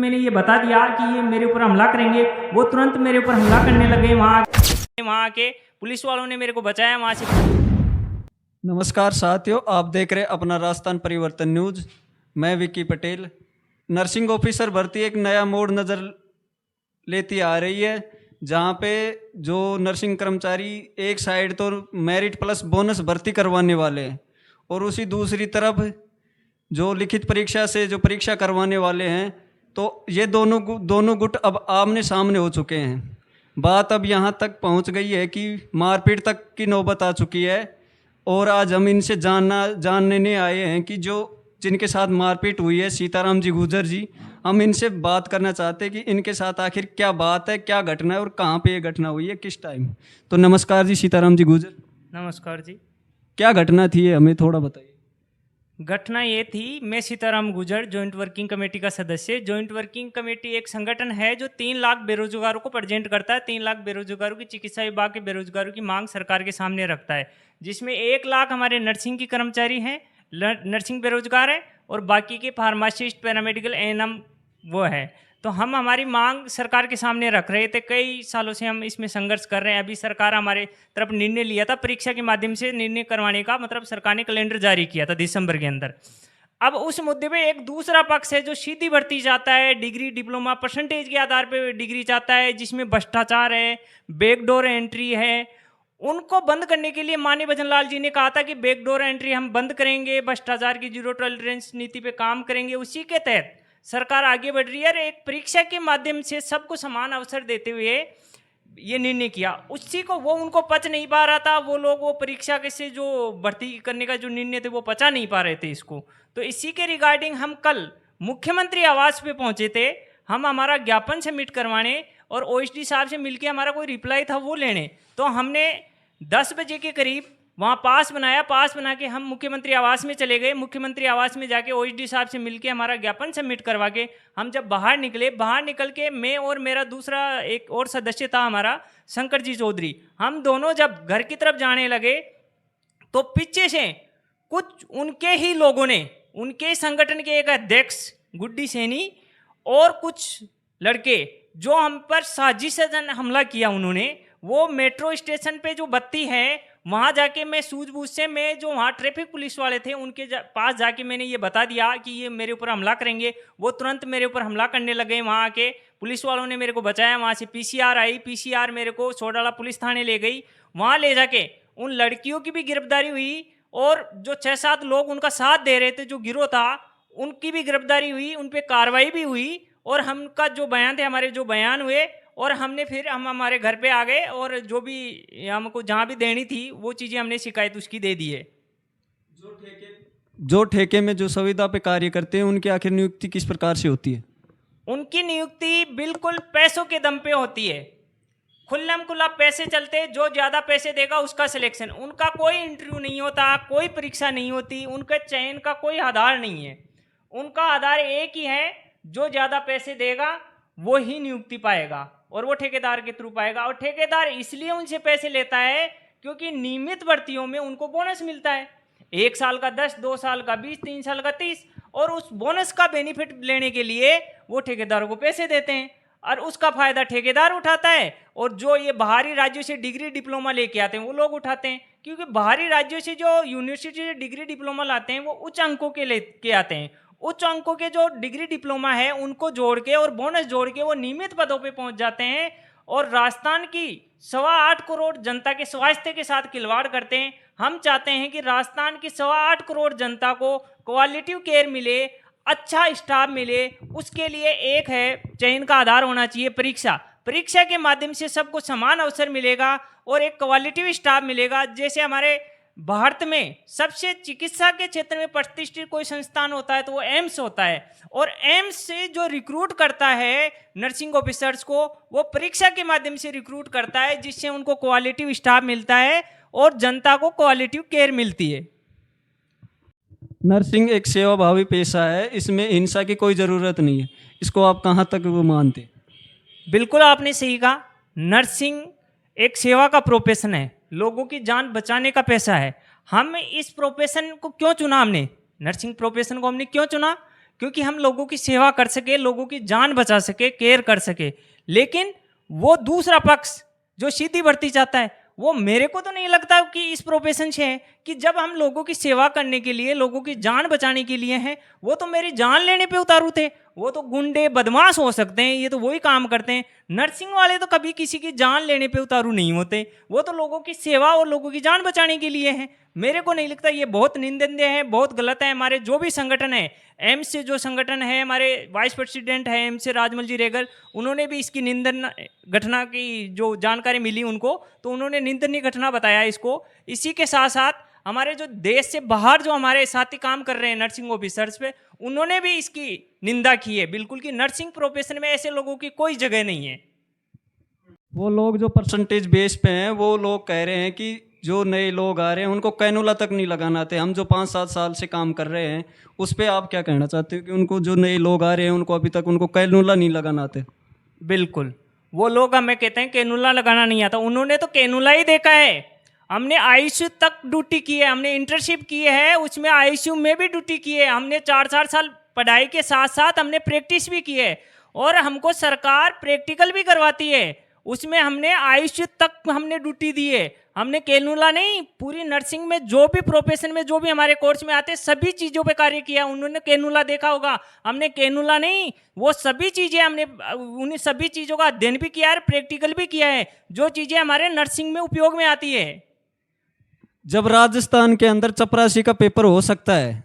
मैंने ये बता दिया कि ये मेरे ऊपर हमला करेंगे, वो तुरंत मेरे ऊपर हमला करने लगे। वहाँ के पुलिस वालों ने मेरे को बचाया वहाँ से। नमस्कार साथियों, आप देख रहे हैं अपना राजस्थान परिवर्तन न्यूज। मैं विक्की पटेल। नर्सिंग ऑफिसर भर्ती एक नया मोड़ नज़र लेती आ रही है, जहाँ पे जो नर्सिंग कर्मचारी एक साइड तो मेरिट प्लस बोनस भर्ती करवाने वाले हैं और उसी दूसरी तरफ जो लिखित परीक्षा से जो परीक्षा करवाने वाले हैं, तो ये दोनों गुट अब आमने सामने हो चुके हैं। बात अब यहाँ तक पहुँच गई है कि मारपीट तक की नौबत आ चुकी है और आज हम इनसे जानने आए हैं कि जिनके साथ मारपीट हुई है, सीताराम जी गुर्जर जी, हम इनसे बात करना चाहते हैं कि इनके साथ आखिर क्या बात है, क्या घटना है और कहाँ पे ये घटना हुई है, किस टाइम। तो नमस्कार जी सीताराम जी गुर्जर। नमस्कार जी। क्या घटना थी ये हमें थोड़ा बताइए। घटना ये थी, मैं Sitaram Gurjar joint working committee का सदस्य। जॉइंट वर्किंग कमेटी एक संगठन है जो 3 लाख बेरोजगारों को प्रेजेंट करता है। 3 लाख बेरोजगारों की चिकित्सा विभाग के बेरोजगारों की मांग सरकार के सामने रखता है, जिसमें 1 लाख हमारे नर्सिंग की कर्मचारी हैं, नर्सिंग बेरोजगार है, और बाकी के फार्मासिस्ट, पैरामेडिकल, एएनएम वो है। तो हम हमारी मांग सरकार के सामने रख रहे थे। कई सालों से हम इसमें संघर्ष कर रहे हैं। अभी सरकार हमारे तरफ निर्णय लिया था परीक्षा के माध्यम से निर्णय करवाने का, मतलब सरकार ने कैलेंडर जारी किया था दिसंबर के अंदर। अब उस मुद्दे पे एक दूसरा पक्ष है जो सीधी भर्ती चाहता है, डिग्री डिप्लोमा परसेंटेज के आधार पे डिग्री चाहता है, जिसमें भ्रष्टाचार है, बैकडोर एंट्री है। उनको बंद करने के लिए माननीय भजन लाल जी ने कहा था कि बैकडोर एंट्री हम बंद करेंगे, भ्रष्टाचार की जीरो टॉलरेंस नीति पे काम करेंगे। उसी के तहत सरकार आगे बढ़ रही है और एक परीक्षा के माध्यम से सबको समान अवसर देते हुए ये निर्णय किया। उसी को उनको पच नहीं पा रहा था, वो लोग वो परीक्षा के से जो भर्ती करने का जो निर्णय थे वो पचा नहीं पा रहे थे इसको। तो इसी के रिगार्डिंग हम कल मुख्यमंत्री आवास पे पहुंचे थे, हम हमारा ज्ञापन सबमिट करवाने और ओएसडी साहब से मिलके हमारा कोई रिप्लाई था वो लेने। तो हमने 10 बजे के करीब वहाँ पास बनाया, पास बना के हम मुख्यमंत्री आवास में चले गए। मुख्यमंत्री आवास में जाके ओएसडी साहब से मिलके हमारा ज्ञापन सबमिट करवा के हम जब बाहर निकल के मैं और मेरा दूसरा एक और सदस्य था हमारा शंकर जी चौधरी, हम दोनों जब घर की तरफ जाने लगे तो पीछे से कुछ उनके ही लोगों ने, उनके संगठन के एक अध्यक्ष गुड्डी सैनी और कुछ लड़के जो हम पर साजिशन हमला किया, उन्होंने वो मेट्रो स्टेशन पे जो बत्ती है वहाँ जाके मैं सूझबूझ से, मैं जो वहाँ ट्रैफिक पुलिस वाले थे उनके पास जाके मैंने ये बता दिया कि ये मेरे ऊपर हमला करेंगे। वो तुरंत मेरे ऊपर हमला करने लगे। वहाँ के पुलिस वालों ने मेरे को बचाया। वहाँ से पीसीआर आई, पीसीआर मेरे को सोडाला पुलिस थाने ले गई। वहाँ ले जाके उन लड़कियों की भी गिरफ्तारी हुई और जो 6-7 लोग उनका साथ दे रहे थे, जो गिरोह था, उनकी भी गिरफ्तारी हुई, उन पर कार्रवाई भी हुई और हमका जो बयान थे, हमारे जो बयान हुए, और हमने फिर हम हमारे घर पे आ गए और जो भी हमको जहाँ भी देनी थी वो चीज़ें हमने शिकायत उसकी दे दी है। जो ठेके में जो संविदा पे कार्य करते हैं उनकी आखिर नियुक्ति किस प्रकार से होती है? उनकी नियुक्ति बिल्कुल पैसों के दम पे होती है। खुल्लम खुल्ला पैसे चलते, जो ज़्यादा पैसे देगा उसका सिलेक्शन। उनका कोई इंटरव्यू नहीं होता, कोई परीक्षा नहीं होती, उनके चयन का कोई आधार नहीं है। उनका आधार एक ही है, जो ज़्यादा पैसे देगा वो ही नियुक्ति पाएगा और वो ठेकेदार के थ्रू पाएगा। और ठेकेदार इसलिए उनसे पैसे लेता है क्योंकि नियमित भर्तियों में उनको बोनस मिलता है, 1 साल का 10, 2 साल का 20, 3 साल का 30, और उस बोनस का बेनिफिट लेने के लिए वो ठेकेदारों को पैसे देते हैं और उसका फायदा ठेकेदार उठाता है। और जो ये बाहरी राज्यों से डिग्री डिप्लोमा लेके आते हैं वो लोग उठाते हैं, क्योंकि बाहरी राज्यों से जो यूनिवर्सिटी से डिग्री डिप्लोमा लाते हैं वो उच्च अंकों के लेके आते हैं। उच्च अंकों के जो डिग्री डिप्लोमा है उनको जोड़ के और बोनस जोड़ के वो नियमित पदों पे पहुंच जाते हैं और राजस्थान की 8.25 करोड़ जनता के स्वास्थ्य के साथ खिलवाड़ करते हैं। हम चाहते हैं कि राजस्थान की 8.25 करोड़ जनता को क्वालिटिव केयर मिले, अच्छा स्टाफ मिले। उसके लिए एक है, चयन का आधार होना चाहिए परीक्षा। परीक्षा के माध्यम से सबको समान अवसर मिलेगा और एक क्वालिटिव स्टाफ मिलेगा। जैसे हमारे भारत में सबसे चिकित्सा के क्षेत्र में प्रतिष्ठित कोई संस्थान होता है तो वो एम्स होता है, और एम्स से जो रिक्रूट करता है नर्सिंग ऑफिसर्स को, वो परीक्षा के माध्यम से रिक्रूट करता है, जिससे उनको क्वालिटिव स्टाफ मिलता है और जनता को क्वालिटिव केयर मिलती है। नर्सिंग एक सेवाभावी पेशा है, इसमें हिंसा की कोई ज़रूरत नहीं है। इसको आप कहाँ तक वो मानते? बिल्कुल आपने सही कहा। नर्सिंग एक सेवा का प्रोफेशन है, लोगों की जान बचाने का पेशा है। हम इस प्रोफेशन को क्यों चुना? हमने नर्सिंग प्रोफेशन को हमने क्यों चुना? क्योंकि हम लोगों की सेवा कर सके, लोगों की जान बचा सके, केयर कर सके। लेकिन वो दूसरा पक्ष जो सीधी भर्ती चाहता है, वो मेरे को तो नहीं लगता कि इस प्रोफेशन से है कि जब हम लोगों की सेवा करने के लिए, लोगों की जान बचाने के लिए हैं, वो तो मेरी जान लेने पे उतारू थे। वो तो गुंडे बदमाश हो सकते हैं, ये तो वही काम करते हैं। नर्सिंग वाले तो कभी किसी की जान लेने पे उतारू नहीं होते, वो तो लोगों की सेवा और लोगों की जान बचाने के लिए हैं। मेरे को नहीं लगता, ये बहुत निंदनीय है, बहुत गलत है। हमारे जो भी संगठन है, एम्स से जो संगठन है, हमारे वाइस प्रेसिडेंट है एम्स से राजमल जी रेगल, उन्होंने भी इसकी निंदन घटना की जो जानकारी मिली उनको, तो उन्होंने निंदनीय घटना बताया इसको। इसी के साथ साथ हमारे जो देश से बाहर जो हमारे साथी काम कर रहे हैं नर्सिंग ऑफिसर्स पे, उन्होंने भी इसकी निंदा की है बिल्कुल, कि नर्सिंग प्रोफेशन में ऐसे लोगों की कोई जगह नहीं है। वो लोग जो परसेंटेज बेस पे हैं, वो लोग कह रहे हैं कि जो नए लोग आ रहे हैं उनको कैनुला तक नहीं लगाना आते। हम जो 5-7 साल से काम कर रहे हैं उस पर आप क्या कहना चाहते हो कि उनको जो नए लोग आ रहे हैं उनको अभी तक उनको कैनुला नहीं लगाना आते? बिल्कुल, वो लोग हमें कहते हैं कैनुला लगाना नहीं आता, उन्होंने तो कैनुला ही देखा है। हमने आईसीयू तक ड्यूटी की है, हमने इंटर्नशिप की है, उसमें आईसीयू में भी ड्यूटी की है। हमने 4-4 साल पढ़ाई के साथ साथ हमने प्रैक्टिस भी की है, और हमको सरकार प्रैक्टिकल भी करवाती है, उसमें हमने आईसीयू तक हमने ड्यूटी दी है। हमने कैनुला नहीं, पूरी नर्सिंग में जो भी प्रोफेशन में जो भी हमारे कोर्स में आते सभी चीज़ों पे कार्य किया। उन्होंने कैनुला देखा होगा, हमने कैनुला नहीं, वो सभी चीज़ें हमने उन्हीं सभी चीज़ों का अध्ययन भी किया है, प्रैक्टिकल भी किया है, जो चीज़ें हमारे नर्सिंग में उपयोग में आती है। जब राजस्थान के अंदर चपरासी का पेपर हो सकता है,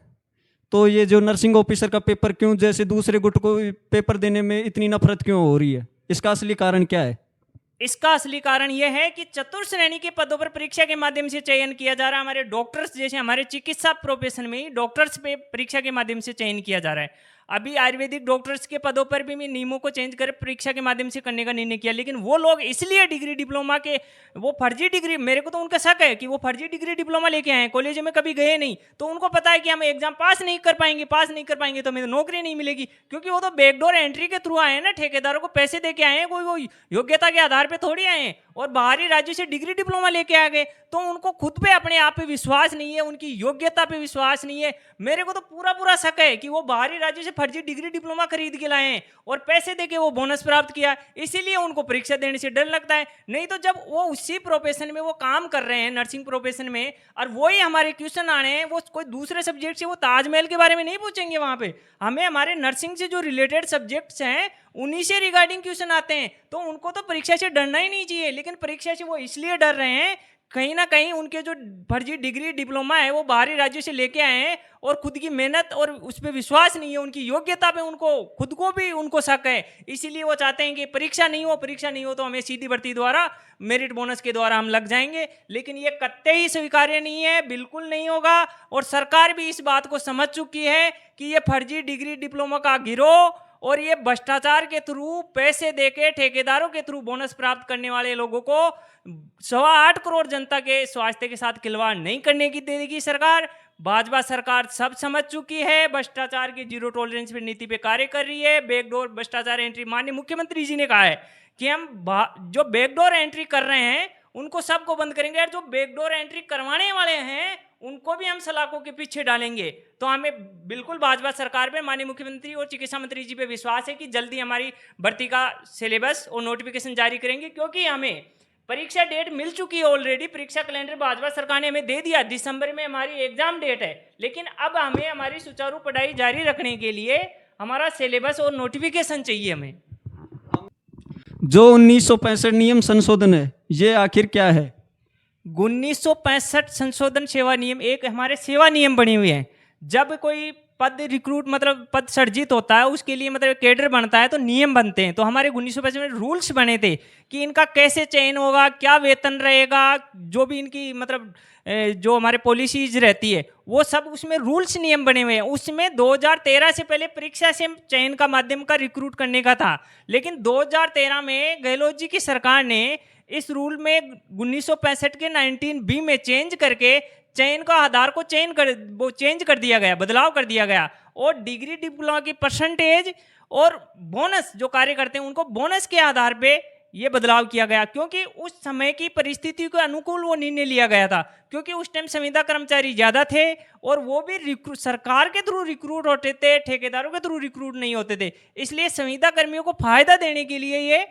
तो ये जो नर्सिंग ऑफिसर का पेपर क्यों जैसे दूसरे गुट को पेपर देने में इतनी नफरत क्यों हो रही है? इसका असली कारण क्या है? इसका असली कारण यह है कि चतुर्थ श्रेणी के पदों पर परीक्षा के माध्यम से चयन किया जा रहा है। हमारे डॉक्टर्स जैसे हमारे चिकित्सा प्रोफेशन में ही डॉक्टर्स पे परीक्षा के माध्यम से चयन किया जा रहा है। अभी आयुर्वेदिक डॉक्टर्स के पदों पर भी नियमों को चेंज कर परीक्षा के माध्यम से करने का निर्णय किया, लेकिन वो लोग इसलिए डिग्री डिप्लोमा के वो फर्जी डिग्री, मेरे को तो उनका शक है कि वो फर्जी डिग्री डिप्लोमा लेके आए हैं, कॉलेज में कभी गए नहीं, तो उनको पता है कि हम एग्जाम पास नहीं कर पाएंगे तो हमें नौकरी नहीं मिलेगी, क्योंकि वो तो बैकडोर एंट्री के थ्रू आए हैं ना, ठेकेदारों को पैसे दे के आए हैं, कोई वो योग्यता के आधार पर थोड़ी आए हैं, और बाहरी राज्यों से डिग्री डिप्लोमा लेके आ गए, तो उनको खुद पे अपने आप पे विश्वास नहीं है, उनकी योग्यता पे विश्वास नहीं है। मेरे को तो पूरा शक है कि वो बाहरी राज्यों से फर्जी डिग्री डिप्लोमा खरीद के लाए हैं और पैसे देके वो बोनस प्राप्त किया, इसीलिए उनको परीक्षा देने से डर लगता है। नहीं तो जब वो उसी प्रोफेशन में वो काम कर रहे हैं, नर्सिंग प्रोफेशन में, और वही हमारे क्वेश्चन आ रहे हैं, वो कोई दूसरे सब्जेक्ट से वो ताजमहल के बारे में नहीं पूछेंगे वहां पे, हमें हमारे नर्सिंग से जो रिलेटेड सब्जेक्ट्स हैं उन्हीं से रिगार्डिंग क्वेश्चन आते हैं, तो उनको तो परीक्षा से डरना ही नहीं चाहिए। लेकिन परीक्षा से वो इसलिए डर रहे हैं, कहीं ना कहीं उनके जो फर्जी डिग्री डिप्लोमा है वो बाहरी राज्यों से लेके आए हैं, और खुद की मेहनत और उस पर विश्वास नहीं है, उनकी योग्यता पे उनको खुद को भी उनको शक है, इसीलिए वो चाहते हैं कि परीक्षा नहीं हो तो हमें सीधी भर्ती द्वारा मेरिट बोनस के द्वारा हम लग जाएंगे। लेकिन ये कतई ही स्वीकार्य नहीं है, बिल्कुल नहीं होगा, और सरकार भी इस बात को समझ चुकी है कि ये फर्जी डिग्री डिप्लोमा का गिरोह और ये भ्रष्टाचार के थ्रू पैसे देके ठेकेदारों के थ्रू बोनस प्राप्त करने वाले लोगों को 8.25 करोड़ जनता के स्वास्थ्य के साथ खिलवाड़ नहीं करने की देगी सरकार। भाजपा सरकार सब समझ चुकी है, भ्रष्टाचार की जीरो टॉलरेंस पे नीति पे कार्य कर रही है। बैकडोर भ्रष्टाचार एंट्री, माननीय मुख्यमंत्री जी ने कहा है कि हम जो बैकडोर एंट्री कर रहे हैं उनको सबको बंद करेंगे, और जो बैकडोर एंट्री करवाने वाले हैं उनको भी हम सलाखों के पीछे डालेंगे। तो हमें बिल्कुल भाजपा सरकार पे, माननीय मुख्यमंत्री और चिकित्सा मंत्री जी पे विश्वास है कि जल्दी हमारी भर्ती का सिलेबस और नोटिफिकेशन जारी करेंगे, क्योंकि हमें परीक्षा डेट मिल चुकी है ऑलरेडी। परीक्षा कैलेंडर भाजपा सरकार ने हमें दे दिया, दिसंबर में हमारी एग्जाम डेट है, लेकिन अब हमें हमारी सुचारू पढ़ाई जारी रखने के लिए हमारा सिलेबस और नोटिफिकेशन चाहिए हमें। जो 1965 नियम संशोधन है, ये आखिर क्या है? 1965 संशोधन सेवा नियम एक हमारे सेवा नियम बने हुए हैं। जब कोई पद रिक्रूट मतलब पद सर्जित होता है, उसके लिए मतलब कैडर बनता है, तो नियम बनते हैं। तो हमारे 1965 में रूल्स बने थे कि इनका कैसे चयन होगा, क्या वेतन रहेगा, जो भी इनकी मतलब जो हमारे पॉलिसीज रहती है वो सब उसमें रूल्स नियम बने हुए हैं। उसमें 2013 से पहले परीक्षा से चयन का माध्यम का रिक्रूट करने का था, लेकिन 2013 में गहलोत जी की सरकार ने इस रूल में 1965 के 19B में चेंज करके चयन का आधार को चेंज कर दिया गया, बदलाव कर दिया गया, और डिग्री डिप्लोमा की परसेंटेज और बोनस जो कार्य करते हैं उनको बोनस के आधार पे ये बदलाव किया गया, क्योंकि उस समय की परिस्थिति के अनुकूल वो निर्णय लिया गया था, क्योंकि उस टाइम संविदा कर्मचारी ज़्यादा थे और वो भी सरकार के थ्रू रिक्रूट होते थे, ठेकेदारों के थ्रू रिक्रूट नहीं होते थे। इसलिए संविदा कर्मियों को फायदा देने के लिए ये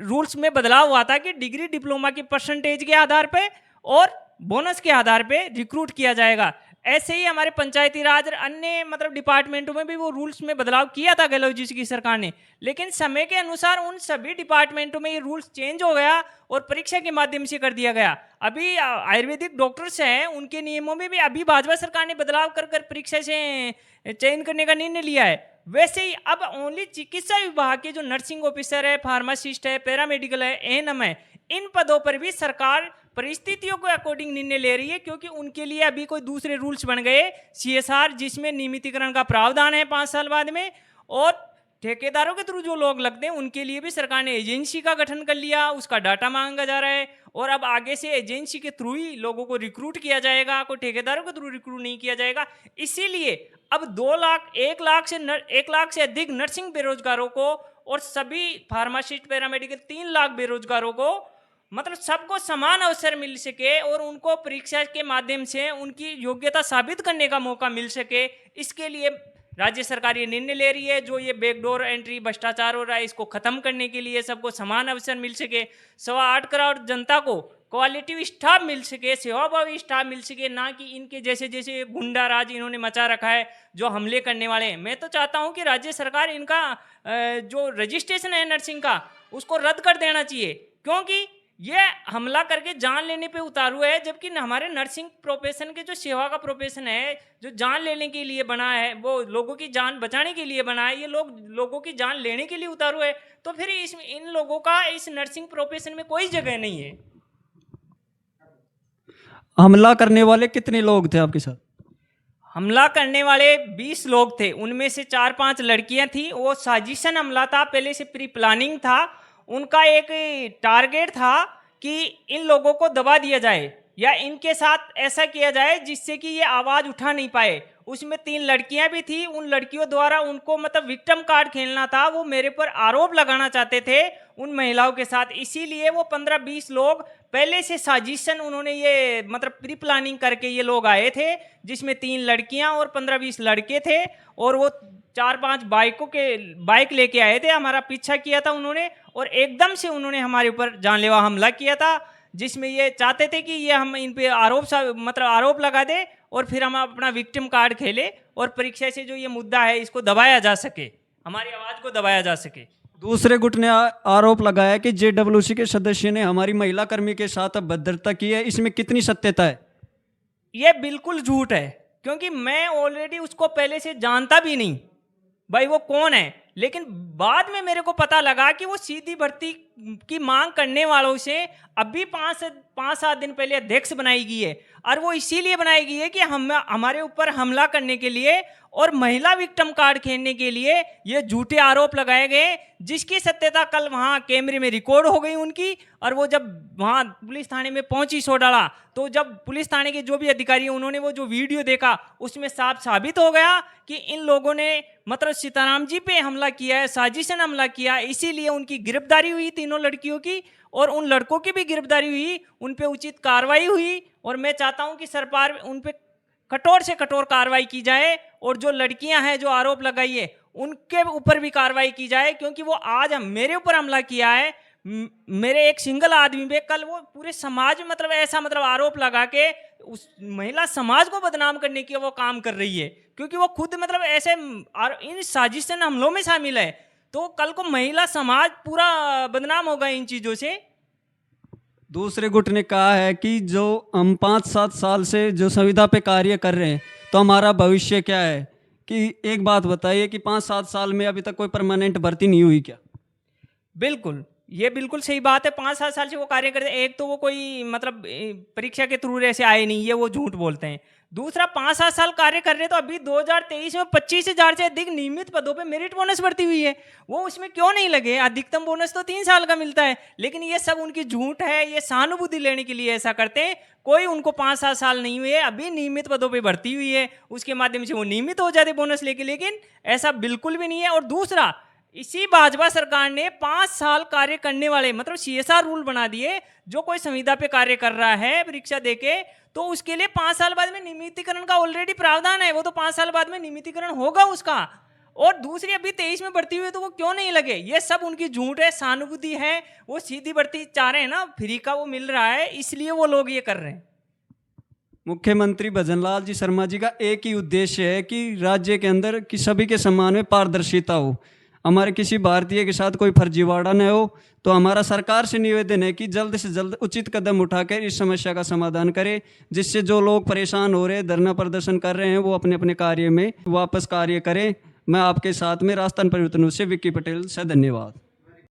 रूल्स में बदलाव हुआ था कि डिग्री डिप्लोमा की परसेंटेज के आधार पे और बोनस के आधार पे रिक्रूट किया जाएगा। ऐसे ही हमारे पंचायती राज और अन्य मतलब डिपार्टमेंटों में भी वो रूल्स में बदलाव किया था गहलोत जी की सरकार ने, लेकिन समय के अनुसार उन सभी डिपार्टमेंटों में ये रूल्स चेंज हो गया और परीक्षा के माध्यम से कर दिया गया। अभी आयुर्वेदिक डॉक्टर्स हैं, उनके नियमों में भी अभी भाजपा सरकार ने बदलाव कर परीक्षा से चयन करने का निर्णय लिया है। वैसे ही अब ओनली चिकित्सा विभाग के जो नर्सिंग ऑफिसर है, फार्मासिस्ट है, पैरामेडिकल है, एएनएम है, इन पदों पर भी सरकार परिस्थितियों को अकॉर्डिंग निर्णय ले रही है, क्योंकि उनके लिए अभी कोई दूसरे रूल्स बन गए सीएसआर, जिसमें नियमितीकरण का प्रावधान है 5 साल बाद में, और ठेकेदारों के थ्रू जो लोग लगते हैं उनके लिए भी सरकार ने एजेंसी का गठन कर लिया, उसका डाटा मांगा जा रहा है और अब आगे से एजेंसी के थ्रू ही लोगों को रिक्रूट किया जाएगा, कोई ठेकेदारों के थ्रू रिक्रूट नहीं किया जाएगा। इसीलिए अब 1 लाख से अधिक नर्सिंग बेरोजगारों को और सभी फार्मासिस्ट, पैरामेडिकल 3 लाख बेरोजगारों को मतलब सबको समान अवसर मिल सके और उनको परीक्षा के माध्यम से उनकी योग्यता साबित करने का मौका मिल सके, इसके लिए राज्य सरकार ये निर्णय ले रही है। जो ये बैकडोर एंट्री भ्रष्टाचार हो रहा है, इसको खत्म करने के लिए सबको समान अवसर मिल सके, 8.25 करोड़ जनता को क्वालिटी स्टाफ मिल सके, सेवाभावी स्टाफ मिल सके, ना कि इनके जैसे जैसे गुंडा राज इन्होंने मचा रखा है जो हमले करने वाले हैं। मैं तो चाहता हूं कि राज्य सरकार इनका जो रजिस्ट्रेशन है नर्सिंग का उसको रद्द कर देना चाहिए, क्योंकि ये हमला करके जान लेने पे उतारू है, जबकि हमारे नर्सिंग प्रोफेशन के जो सेवा का प्रोफेशन है, जो जान लेने के लिए बना है, वो लोगों की जान बचाने के लिए बना है, ये लोगों की जान लेने के लिए उतारू है, तो फिर इन लोगों का इस नर्सिंग प्रोफेशन में कोई जगह नहीं है। हमला करने वाले कितने लोग थे आपके साथ? हमला करने वाले 20 लोग थे, उनमें से 4-5 लड़कियां थी। वो साजिशन हमला था, पहले से प्री प्लानिंग था। उनका एक टारगेट था कि इन लोगों को दबा दिया जाए या इनके साथ ऐसा किया जाए जिससे कि ये आवाज़ उठा नहीं पाए। उसमें 3 लड़कियां भी थी, उन लड़कियों द्वारा उनको मतलब विक्टिम कार्ड खेलना था, वो मेरे पर आरोप लगाना चाहते थे उन महिलाओं के साथ। इसीलिए वो 15-20 लोग पहले से साजिशन उन्होंने ये मतलब प्री प्लानिंग करके ये लोग आए थे, जिसमें 3 लड़कियां और 15-20 लड़के थे, और वो 4-5 बाइक लेके आए थे, हमारा पीछा किया था उन्होंने, और एकदम से उन्होंने हमारे ऊपर जानलेवा हमला किया था, जिसमें ये चाहते थे कि ये हम इन पे आरोप लगा दे और फिर हम अपना विक्टिम कार्ड खेले और परीक्षा से जो ये मुद्दा है इसको दबाया जा सके, हमारी आवाज़ को दबाया जा सके। दूसरे गुट ने आरोप लगाया कि जेडब्ल्यूसी के सदस्य ने हमारी महिला कर्मी के साथ अभद्रता की है, इसमें कितनी सत्यता है? ये बिल्कुल झूठ है, क्योंकि मैं ऑलरेडी उसको पहले से जानता भी नहीं भाई वो कौन है, लेकिन बाद में मेरे को पता लगा कि वो सीधी भर्ती की मांग करने वालों से अभी 5-7 दिन पहले अध्यक्ष बनाई गई है, और वो इसीलिए बनाई गई है कि हमारे ऊपर हमला करने के लिए और महिला विक्टिम कार्ड खेलने के लिए ये झूठे आरोप लगाए गए, जिसकी सत्यता कल वहाँ कैमरे में रिकॉर्ड हो गई उनकी। और वो जब वहाँ पुलिस थाने में पहुंची सो डाला, तो जब पुलिस थाने के जो भी अधिकारी उन्होंने वो जो वीडियो देखा, उसमें साफ साबित हो गया कि इन लोगों ने मतलब सीताराम जी पे हमला किया है, साजिशन हमला किया। इसीलिए उनकी गिरफ्तारी हुई, तीनों लड़कियों की, और उन लड़कों की भी गिरफ्तारी हुई, उन पे उचित कार्रवाई हुई। और मैं चाहता हूं कि सरकार उन पे कठोर से कठोर कार्रवाई की जाए, और जो लड़कियां हैं जो आरोप लगाई है उनके ऊपर भी कार्रवाई की जाए, क्योंकि वो आज मेरे ऊपर हमला किया है, मेरे एक सिंगल आदमी पे, कल वो पूरे समाज में मतलब आरोप लगा के उस महिला समाज को बदनाम करने की वो काम कर रही है, क्योंकि वो खुद मतलब ऐसे इन साजिशन हमलों में शामिल है। तो कल को महिला समाज पूरा बदनाम होगा इन चीज़ों से। दूसरे गुट ने कहा है कि जो हम 5-7 साल से जो संविदा पे कार्य कर रहे हैं, तो हमारा भविष्य क्या है? कि एक बात बताइए कि 5-7 साल में अभी तक कोई परमानेंट भर्ती नहीं हुई क्या? बिल्कुल, ये बिल्कुल सही बात है। 5-7 साल से वो कार्य करते हैं। एक तो वो कोई मतलब परीक्षा के थ्रू ऐसे आए नहीं, ये वो झूठ बोलते हैं। दूसरा, 5-7 साल कार्य कर रहे, तो अभी 2023 में 25,000 से अधिक नियमित पदों पे मेरिट बोनस भर्ती हुई है, वो उसमें क्यों नहीं लगे? अधिकतम बोनस तो 3 साल का मिलता है। लेकिन ये सब उनकी झूठ है, ये सहानुभूति लेने के लिए ऐसा करते हैं। कोई उनको 5-7 साल नहीं हुए, अभी नियमित पदों पे भर्ती हुई है, उसके माध्यम से वो नियमित हो जाते बोनस लेके, लेकिन ऐसा बिल्कुल भी नहीं है। और दूसरा, इसी भाजपा सरकार ने 5 साल कार्य करने वाले मतलब CSR रूल बना दिए। जो कोई संविदा पे कार्य कर रहा है परीक्षा देके, तो उसके लिए 5 साल बाद में नियमितीकरण का ऑलरेडी प्रावधान है। वो तो 5 साल बाद में नियमितीकरण होगा उसका। और दूसरी अभी 23 में भर्ती हुई तो वो क्यों नहीं लगे? ये सब उनकी झूठ है, सहानुभूति है। वो सीधी भर्ती चाह रहे हैं ना, फ्री का वो मिल रहा है, इसलिए वो लोग ये कर रहे हैं। मुख्यमंत्री भजनलाल जी शर्मा जी का एक ही उद्देश्य है कि राज्य के अंदर कि सभी के सम्मान में पारदर्शिता हो, हमारे किसी भारतीय के साथ कोई फर्जीवाड़ा न हो। तो हमारा सरकार से निवेदन है कि जल्द से जल्द उचित कदम उठाकर इस समस्या का समाधान करे, जिससे जो लोग परेशान हो रहे हैं, धरना प्रदर्शन कर रहे हैं, वो अपने अपने कार्य में वापस कार्य करें। मैं आपके साथ में राजस्थान परिवर्तन न्यूज़ से विक्की पटेल से धन्यवाद।